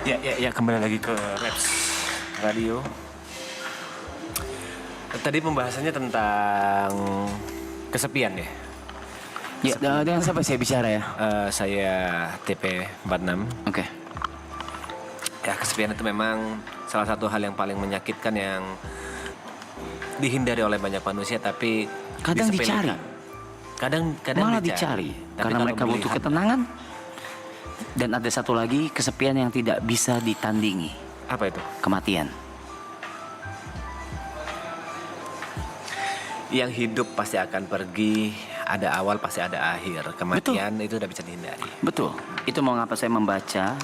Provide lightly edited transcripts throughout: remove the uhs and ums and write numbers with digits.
Ya, kembali lagi ke Reps Radio. Tadi pembahasannya tentang kesepian ya. Ya, dengan siapa saya bicara ya? Saya TP 46. Oke. Ya, kesepian itu memang salah satu hal yang paling menyakitkan yang dihindari oleh banyak manusia, tapi Kadang dicari. disepelekan. Kadang Malah dicari. Tapi Karena kalau mereka butuh melihat- ketenangan. Dan ada satu lagi, kesepian yang tidak bisa ditandingi. Apa itu? Kematian. Yang hidup pasti akan pergi, ada awal pasti ada akhir. Kematian itu tidak bisa dihindari. Betul. Itu mengapa saya membaca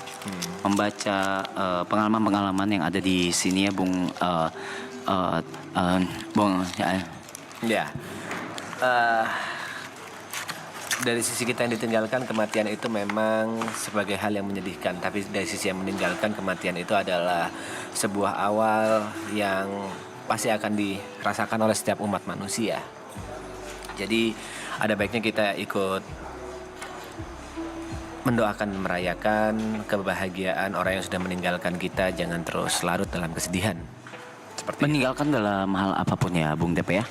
pengalaman-pengalaman yang ada di sini ya, Bung. Bung. Ya. Dari sisi kita yang ditinggalkan, kematian itu memang sebagai hal yang menyedihkan. Tapi dari sisi yang meninggalkan, kematian itu adalah sebuah awal yang pasti akan dirasakan oleh setiap umat manusia. Jadi ada baiknya kita ikut mendoakan, merayakan kebahagiaan orang yang sudah meninggalkan kita. Jangan terus larut dalam kesedihan. Seperti Meninggalkan dalam hal apapun ya, Bung Tepe ya.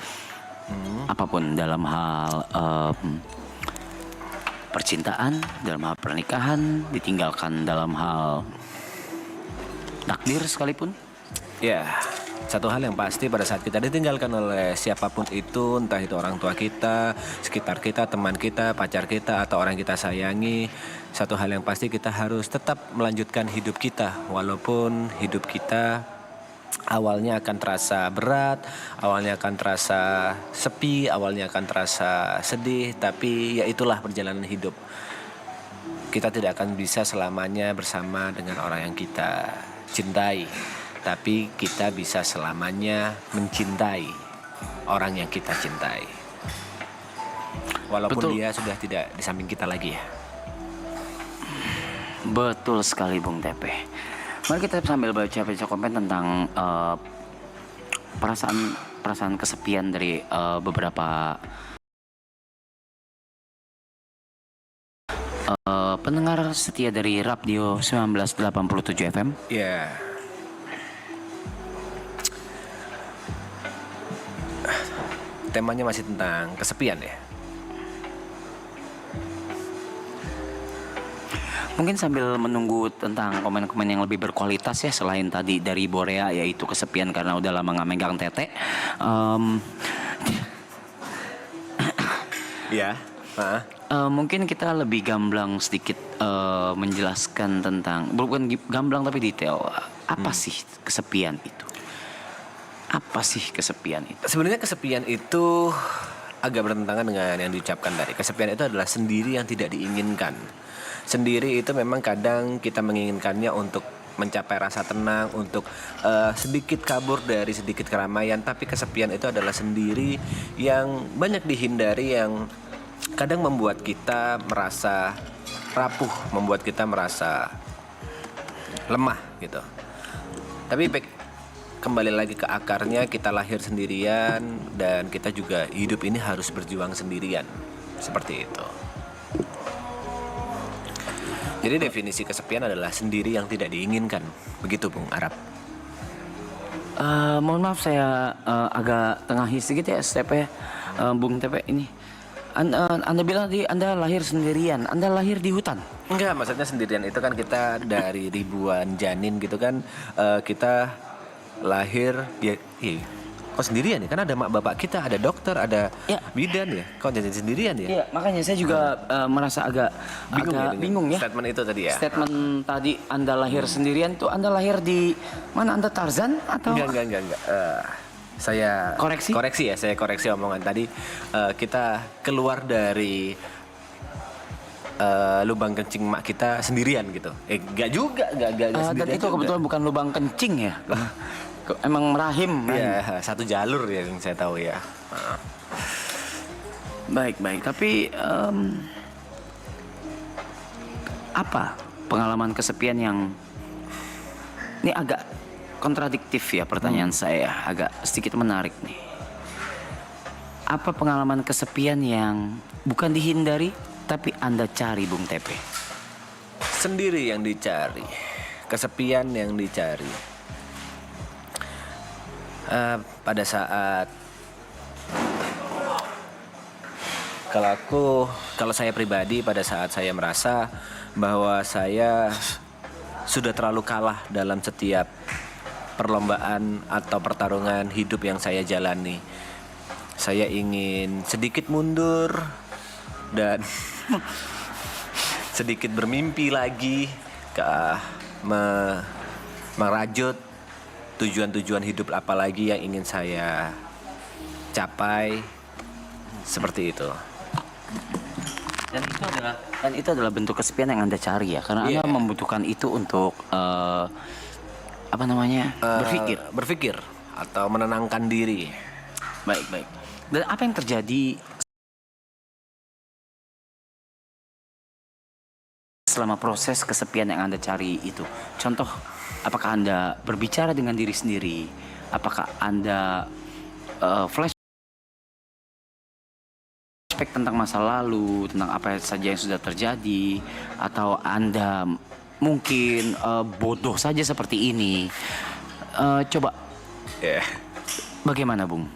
Apapun dalam hal percintaan, dalam hal pernikahan, ditinggalkan dalam hal takdir sekalipun. Ya, satu hal yang pasti pada saat kita ditinggalkan oleh siapapun itu, entah itu orang tua kita, sekitar kita, teman kita, pacar kita, atau orang kita sayangi, satu hal yang pasti kita harus tetap melanjutkan hidup kita. Walaupun hidup kita awalnya akan terasa berat, awalnya akan terasa sepi, awalnya akan terasa sedih, tapi ya itulah perjalanan hidup. Kita tidak akan bisa selamanya bersama dengan orang yang kita cintai, tapi kita bisa selamanya mencintai orang yang kita cintai. Walaupun Betul. dia sudah tidak di samping kita lagi ya. Betul sekali, Bung Tepe. Mari kita sambil baca komen tentang perasaan kesepian dari beberapa pendengar setia dari Radio 1987 FM. Ya. Temanya masih tentang kesepian ya. Mungkin sambil menunggu tentang komen-komen yang lebih berkualitas ya, selain tadi dari Borea yaitu kesepian karena udah lama nggak megang tete. Ya. Mungkin kita lebih gamblang sedikit menjelaskan tentang, bukan gamblang tapi detail. Apa sih kesepian itu? Apa sih kesepian itu? Sebenarnya kesepian itu agak bertentangan dengan yang diucapkan tadi. Kesepian itu adalah sendiri yang tidak diinginkan. Sendiri itu memang kadang kita menginginkannya untuk mencapai rasa tenang, untuk sedikit kabur dari sedikit keramaian. Tapi kesepian itu adalah sendiri yang banyak dihindari, yang kadang membuat kita merasa rapuh, membuat kita merasa lemah gitu. Tapi kembali lagi ke akarnya, kita lahir sendirian dan kita juga hidup ini harus berjuang sendirian. Seperti itu. Jadi definisi kesepian adalah sendiri yang tidak diinginkan. Begitu Bung Arab. Mohon maaf saya agak tengahi sedikit ya, Tepe, Bung Tepe ini. Anda bilang tadi Anda lahir sendirian, Anda lahir di hutan? Enggak, maksudnya sendirian itu kan kita dari ribuan janin gitu kan, kita lahir ya, kok sendirian ya? Kan ada mak bapak kita, ada dokter, ada Ya. bidan ya. Kok jadi sendirian ya? Iya, makanya saya juga merasa agak dengan bingung ya. statement itu tadi ya. Statement tadi Anda lahir sendirian tuh, Anda lahir di mana? Anda Tarzan atau? Enggak. Saya Koreksi? saya koreksi omongan tadi. Kita keluar dari lubang kencing mak kita sendirian gitu. Enggak juga, enggak Dan sendirian itu juga. kebetulan bukan lubang kencing ya. Emang rahim. Iya, satu jalur ya yang saya tahu ya. Baik. Tapi apa pengalaman kesepian yang ini agak kontradiktif ya pertanyaan saya, agak sedikit menarik nih. Apa pengalaman kesepian yang bukan dihindari tapi Anda cari, Bung Tepe? Sendiri yang dicari. kesepian yang dicari. Pada saat kalau saya pribadi, pada saat saya merasa bahwa saya sudah terlalu kalah dalam setiap perlombaan atau pertarungan hidup yang saya jalani. Saya ingin sedikit mundur dan sedikit bermimpi lagi ke merajut tujuan-tujuan hidup apa lagi yang ingin saya capai, seperti itu. Dan itu adalah bentuk kesepian yang Anda cari ya, karena Anda membutuhkan itu untuk berpikir atau menenangkan diri. Baik. Dan apa yang terjadi selama proses kesepian yang Anda cari itu? Contoh, apakah Anda berbicara dengan diri sendiri? Apakah Anda flashback tentang masa lalu, tentang apa saja yang sudah terjadi? Atau Anda mungkin bodoh saja seperti ini? Coba, bagaimana Bung?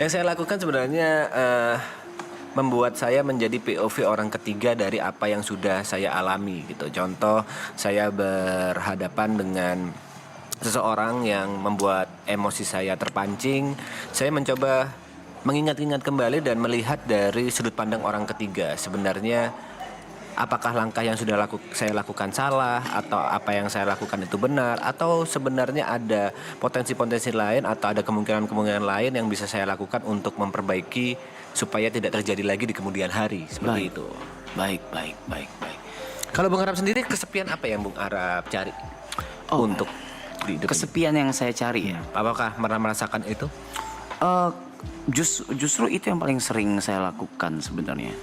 Yang saya lakukan sebenarnya membuat saya menjadi POV orang ketiga dari apa yang sudah saya alami gitu. Contoh, saya berhadapan dengan seseorang yang membuat emosi saya terpancing. Saya mencoba mengingat-ingat kembali dan melihat dari sudut pandang orang ketiga. Sebenarnya apakah langkah yang sudah saya lakukan salah, atau apa yang saya lakukan itu benar, atau sebenarnya ada potensi-potensi lain atau ada kemungkinan-kemungkinan lain yang bisa saya lakukan untuk memperbaiki supaya tidak terjadi lagi di kemudian hari, seperti itu. Baik. Kalau Bung Arap sendiri, kesepian apa yang Bung Arap cari untuk di hidup kesepian yang saya cari ya? Apakah pernah merasakan itu? Justru itu yang paling sering saya lakukan sebenarnya.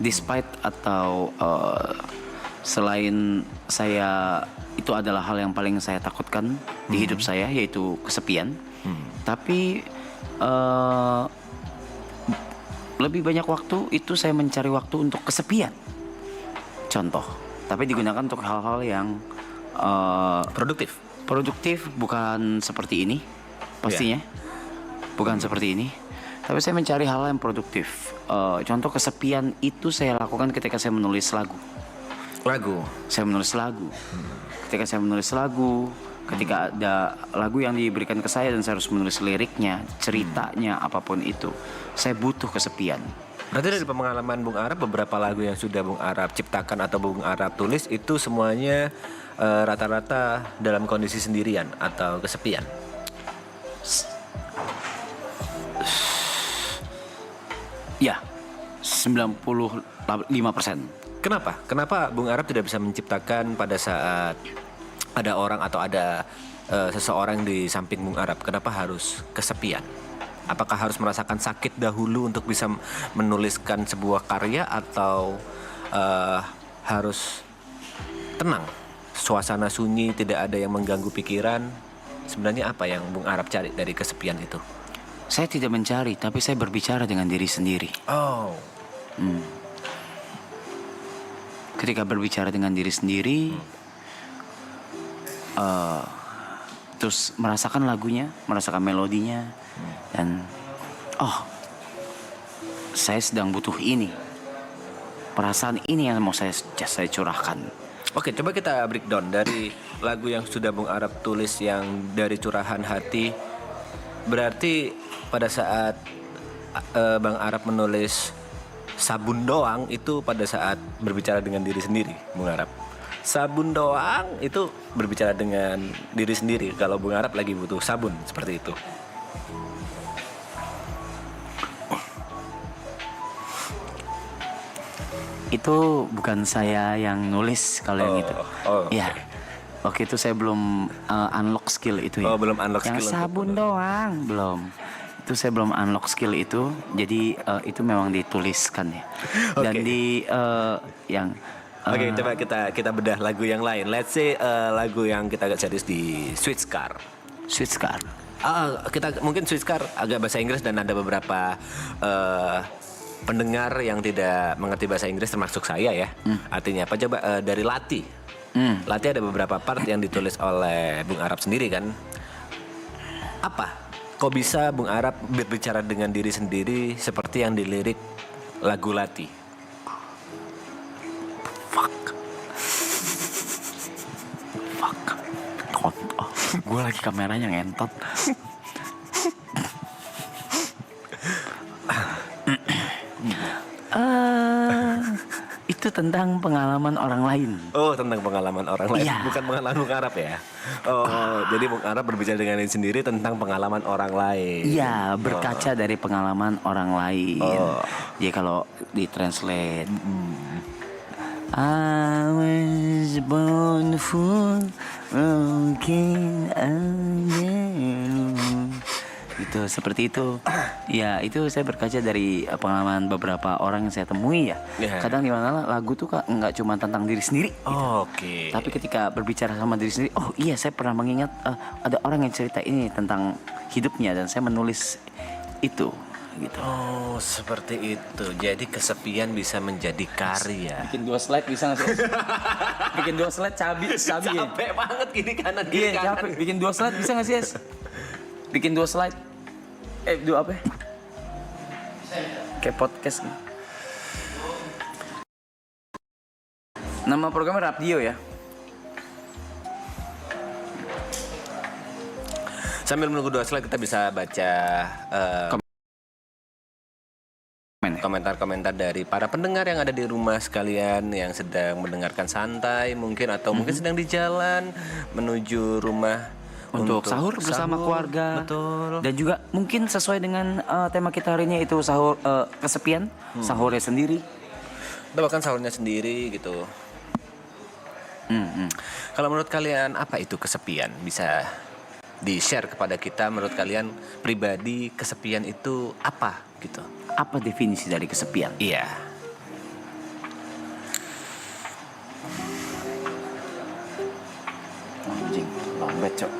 Despite atau selain saya, itu adalah hal yang paling saya takutkan di hidup saya, yaitu kesepian. Tapi lebih banyak waktu itu saya mencari waktu untuk kesepian. Contoh, tapi digunakan untuk hal-hal yang produktif, bukan seperti ini pastinya. Bukan seperti ini. Tapi saya mencari hal yang produktif. Contoh kesepian itu saya lakukan ketika saya menulis lagu. Saya menulis lagu. Ketika saya menulis lagu, ketika ada lagu yang diberikan ke saya dan saya harus menulis liriknya, ceritanya, apapun itu, saya butuh kesepian. Berarti dari pengalaman Bung Arap, beberapa lagu yang sudah Bung Arap ciptakan atau Bung Arap tulis itu semuanya rata-rata dalam kondisi sendirian atau kesepian? Ya, 95%. Kenapa Bung Arap tidak bisa menciptakan pada saat ada orang atau ada seseorang di samping Bung Arap? Kenapa harus kesepian? Apakah harus merasakan sakit dahulu untuk bisa menuliskan sebuah karya, atau harus tenang, suasana sunyi, tidak ada yang mengganggu pikiran? Sebenarnya apa yang Bung Arap cari dari kesepian itu? Saya tidak mencari, tapi saya berbicara dengan diri sendiri. Ketika berbicara dengan diri sendiri, terus merasakan lagunya, merasakan melodinya, dan saya sedang butuh ini, perasaan ini yang mau saya curahkan. Oke, coba kita breakdown dari lagu yang sudah Bung Arap tulis yang dari curahan hati. Berarti pada saat Bang Arap menulis Sabun Doang, itu pada saat berbicara dengan diri sendiri, Bung Arap. Sabun doang itu berbicara dengan diri sendiri. Kalau Bung Arap lagi butuh sabun, seperti itu. Itu bukan saya yang nulis kalau yang itu. Ya. Oke, itu saya belum unlock skill itu ya. Belum unlock yang skill. Yang sabun doang, belum. Itu saya belum unlock skill itu. Jadi itu memang dituliskan ya. Dan di yang Oke, coba kita bedah lagu yang lain. Let's say lagu yang kita agak serius di Sweet Scar. Kita mungkin Sweet Scar agak bahasa Inggris dan ada beberapa pendengar yang tidak mengerti bahasa Inggris, termasuk saya ya. Artinya apa? Coba dari Lati. Latih ada beberapa part yang ditulis oleh Bung Arab sendiri kan. Apa? Kok bisa Bung Arab berbicara dengan diri sendiri seperti yang dilirik lagu Latih? Gue lagi kameranya ngentot. Itu tentang pengalaman orang lain. Oh, tentang pengalaman orang lain, Iya. bukan pengalaman Bung Arab ya? Oh, jadi Bung Arab berbicara dengan diri sendiri tentang pengalaman orang lain. Iya, berkaca dari pengalaman orang lain. Jadi kalau ditranslate, I was born full, mungkin gitu, seperti itu. Ya, itu saya berkaca dari pengalaman beberapa orang yang saya temui ya. Yeah. Kadang di mana lagu tuh nggak cuma tentang diri sendiri. Oke. Tapi ketika berbicara sama diri sendiri, oh iya saya pernah mengingat ada orang yang cerita ini tentang hidupnya dan saya menulis itu gitu. Oh, seperti itu. Jadi kesepian bisa menjadi karya. Bikin 2 slide bisa nggak sih? Bikin 2 slide cabi ya. Capek banget kiri kanan Iya capek. Bikin 2 slide bisa nggak sih, Es? Bikin 2 slide. 2 apa ya? Kayak podcast nih. Nama programnya Rapdio ya. Sambil menunggu 2 slide kita bisa baca komentar-komentar dari para pendengar yang ada di rumah sekalian yang sedang mendengarkan santai mungkin atau mungkin sedang di jalan menuju rumah Untuk sahur bersama keluarga. Betul. Dan juga mungkin sesuai dengan tema kita hari ini itu sahur kesepian, sahurnya sendiri. Atau bahkan sahurnya sendiri gitu. Kalau menurut kalian apa itu kesepian? Bisa di-share kepada kita, menurut kalian pribadi kesepian itu apa gitu? Apa definisi dari kesepian? Iya. Anjing, lambat cok.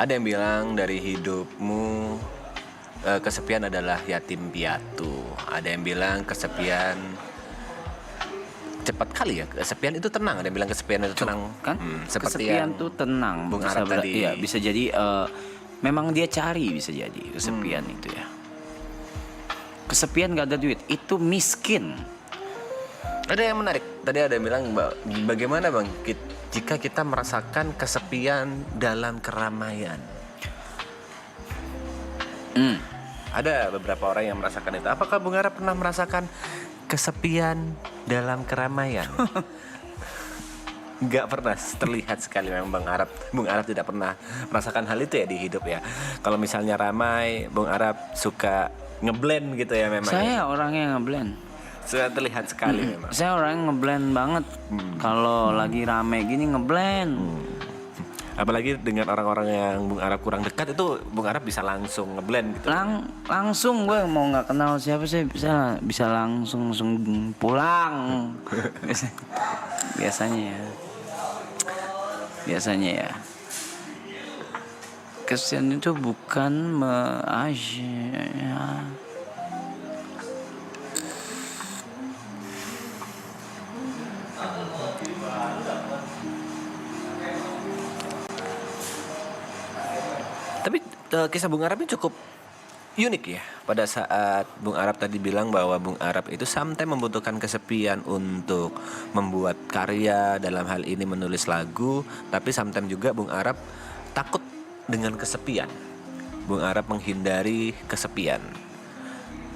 Ada yang bilang dari hidupmu kesepian adalah yatim piatu. Ada yang bilang kesepian cepat kali ya. Kesepian itu tenang. Ada yang bilang kesepian itu tenang. Kan? Seperti Kesepian yang tuh tenang. Bung Arab tadi. Iya, bisa jadi memang dia cari, bisa jadi kesepian itu ya. Kesepian gak ada duit, itu miskin. Ada yang menarik. Tadi ada yang bilang bagaimana bang jika kita merasakan kesepian dalam keramaian. Ada beberapa orang yang merasakan itu. Apakah Bung Arab pernah merasakan kesepian dalam keramaian? Nggak pernah, terlihat sekali memang Bung Arab tidak pernah merasakan hal itu ya di hidup ya. Kalau misalnya ramai, Bung Arab suka ngeblend gitu ya memang. Saya orangnya ngeblend. Sudah terlihat sekali memang. Saya orangnya ngeblend banget. Kalau lagi rame gini ngeblend. Apalagi dengan orang-orang yang Bung Arab kurang dekat itu Bung Arab bisa langsung ngeblend gitu. Langsung gue mau nggak kenal siapa sih bisa langsung pulang. Biasanya ya. Kesian itu bukan Tapi kisah Bung Arab ini cukup unik ya. Pada saat Bung Arab tadi bilang bahwa Bung Arab itu sometimes membutuhkan kesepian untuk membuat karya, dalam hal ini menulis lagu. Tapi sometimes juga Bung Arab takut dengan kesepian. Bung Arab menghindari kesepian.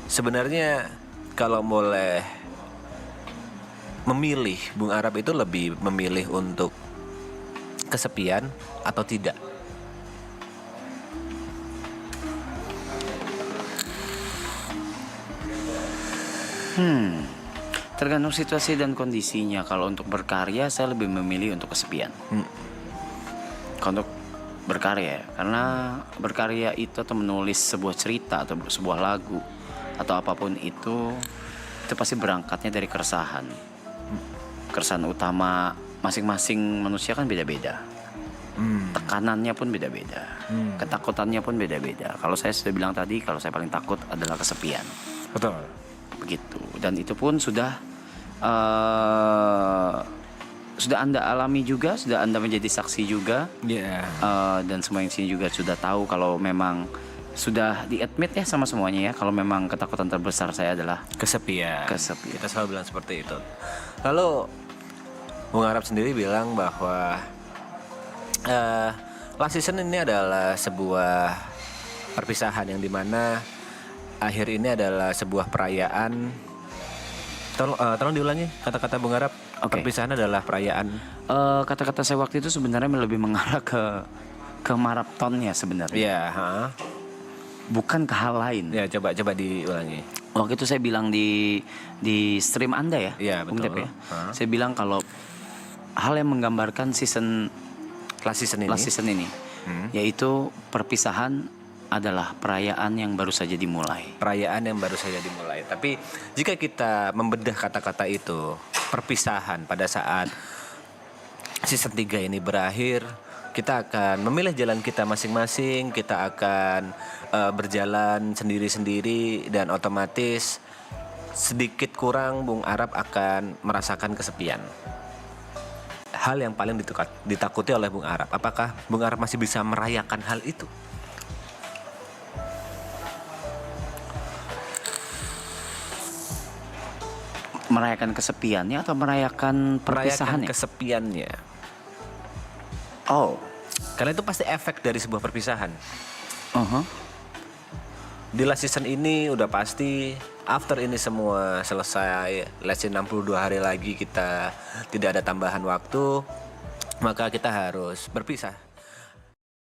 Sebenarnya kalau boleh memilih, Bung Arab itu lebih memilih untuk kesepian atau tidak? Tergantung situasi dan kondisinya. Kalau untuk berkarya saya lebih memilih untuk kesepian. Kalau untuk berkarya, karena berkarya itu atau menulis sebuah cerita atau sebuah lagu atau apapun itu pasti berangkatnya dari keresahan. Keresahan utama masing-masing manusia kan beda-beda. Tekanannya pun beda-beda. Ketakutannya pun beda-beda. Kalau saya sudah bilang tadi, kalau saya paling takut adalah kesepian. Betul. Begitu. Dan itu pun sudah Anda alami juga, sudah Anda menjadi saksi juga. Iya. Dan semua yang sini juga sudah tahu kalau memang sudah di-admit ya sama semuanya ya, kalau memang ketakutan terbesar saya adalah Kesepian. kesepian. Kita selalu bilang seperti itu. Lalu Bung Arab sendiri bilang bahwa last season ini adalah sebuah perpisahan yang dimana akhir ini adalah sebuah perayaan. Tolong diulangi kata-kata Bung Arab. Oke. Perpisahan adalah perayaan. Kata-kata saya waktu itu sebenarnya lebih mengarah ke maratonnya sebenarnya, Iya. bukan ke hal lain. Ya coba diulangi. Waktu itu saya bilang di stream Anda ya, Iya, Bung betul. Tep ya. Saya bilang kalau hal yang menggambarkan Last season ini. yaitu perpisahan adalah perayaan yang baru saja dimulai. Perayaan yang baru saja dimulai. Tapi jika kita membedah kata-kata itu, perpisahan pada saat season 3 ini berakhir, kita akan memilih jalan kita masing-masing, kita akan berjalan sendiri-sendiri, dan otomatis sedikit kurang Bung Arab akan merasakan kesepian. Hal yang paling ditakuti oleh Bung Arab, apakah Bung Arab masih bisa merayakan hal itu? Merayakan kesepiannya atau merayakan Merayakan perpisahannya? kesepiannya. Oh, Karena itu pasti efek dari sebuah perpisahan. uh-huh. Di last season ini udah pasti after ini semua selesai, let's say 62 hari lagi kita tidak ada tambahan waktu, maka kita harus berpisah.